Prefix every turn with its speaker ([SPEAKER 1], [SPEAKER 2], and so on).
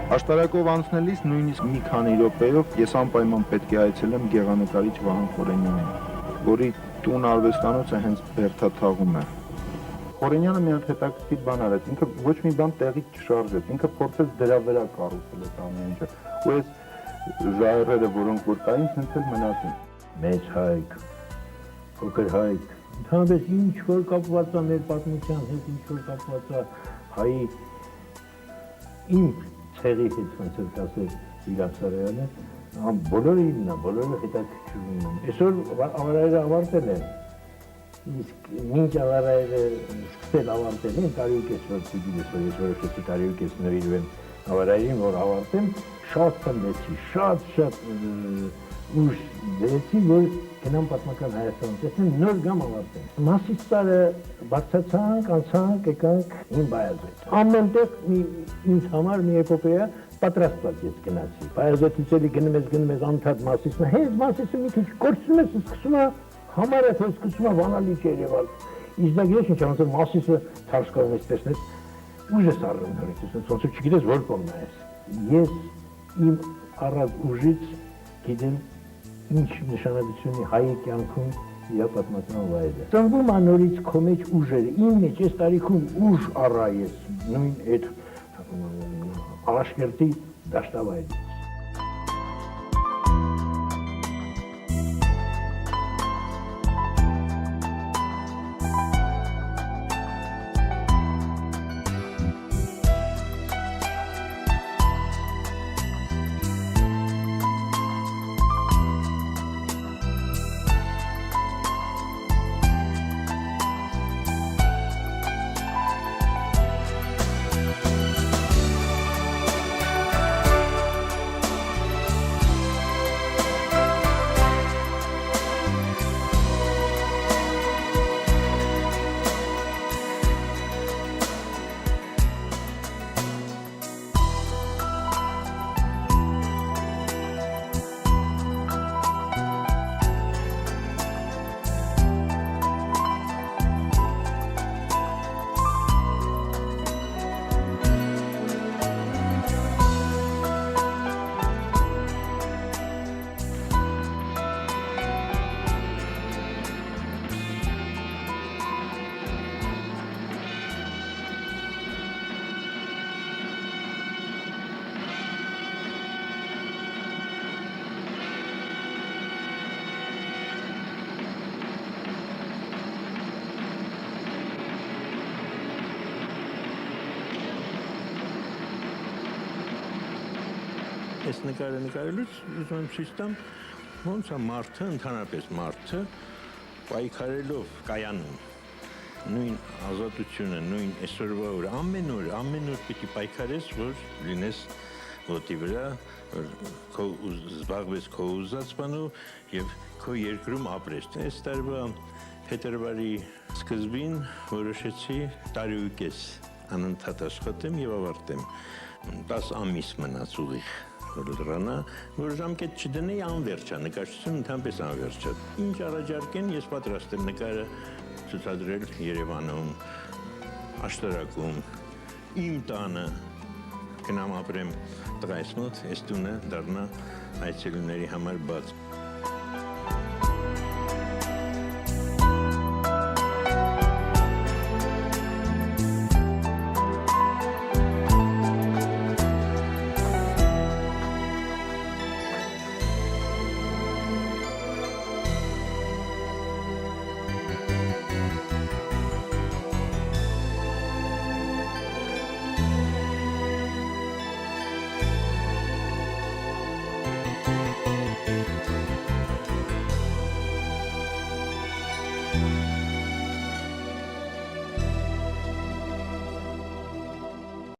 [SPEAKER 1] Աշտարակով անցնելիս նույնիսկ մի քանի րոպեով ես անպայման պետք է այցելեմ գեղանկարիչ Վահան Խորենյանին, որի տուն արվեստանոցը հենց Բերդաթաղում է։ Խորենյանը մի հատ հետաքրքիր բան արեց, ինքը ոչ մի բան տեղից չշարժեց, ինքը փորձեց դրա վրա կառուցել այդ ամեն ինչը, ու այս ժայռերը, որոնք որ կային, հենց էլ մնացին։
[SPEAKER 2] Մեծ հայք, փոքր հայք, ընդհանրապես ինչ որ կապված է մեր պատմության հետ, ինչ որ կապված է հայի իմ ցեղի հետ ոնց էլ ասել Իրասարյանը, բոլորը իննա, բոլորը հետաքրքրում են։ Այսօր ավարայրը ավարտել են, իսկ մինչ ավարայրը սկսել ավարտել են, տարի ու կես որ պիտի ես որոշեցի տարի ու կես նվիրվեմ ավարայրին, որ ավարտեմ, շատ տնեցի, շատ ուժ դրեցի, որ գնամ պատմական Հայաստան, տեսնեմ նոր գամ ավարտեմ։ Մասից տարը բարձացանք, անցանք, եկանք իմ Բայազետ։ Ամենտեղ ինձ համար մի էպոպեա պատրաստված ես գնացի։ Բայազետից էլի գնում ես անդադ Մասիսն, հենց Մասիսը մի քիչ կորցնում ես, սկսում է համարը թե սկսում է վանալիք երևալ։ Իսկ դա ես ինչ ոնց Մասիսը թարս կարող ես տեսնել, ուժ ես առնում նորից, ոնց չգիտես որ կողմն ես։ Ես իմ առած ուժից գիտեմ ինչ նշանակություն ունի հայի կյանքում իր պատմական վայրը։ Ծնվում է նորից քո մեջ ուժերը, իմ մեջ այս տարիքում ուժ առա ես նույն այդ Աշկերտի դաշտավայրից։
[SPEAKER 3] Այս նկարը նկարելուց ուզում եմ ցույց տամ ոնց է մարդը, ընդհանրապես մարդը պայքարելով կայանում նույն ազատությունը, նույն այսօրվա օրը, ամեն օր պիտի պայքարես, որ լինես ոտի վրա, որ քո զբաղվես քո ուզած բանով եւ քո երկրում ապրես։ Այս տարվա փետրվարի սկզբին որոշեցի տարի ու կես անընդհատ աշխատեմ եւ ավարտեմ։ 10 ամիս մնաց ուղիղ որ լրանա, որ ժամկետ չդնեի անվերջ է, նկարչությունը ընդհանրապես անվերջ է։ Ինչ առաջարկեն, ես պատրաստ եմ նկարը ցուցադրել Երևանում, Աշտարակում, իմ տանը, գնամ ապրեմ տղայիս մոտ, այս տունը դառնա այցելուների համար բաց։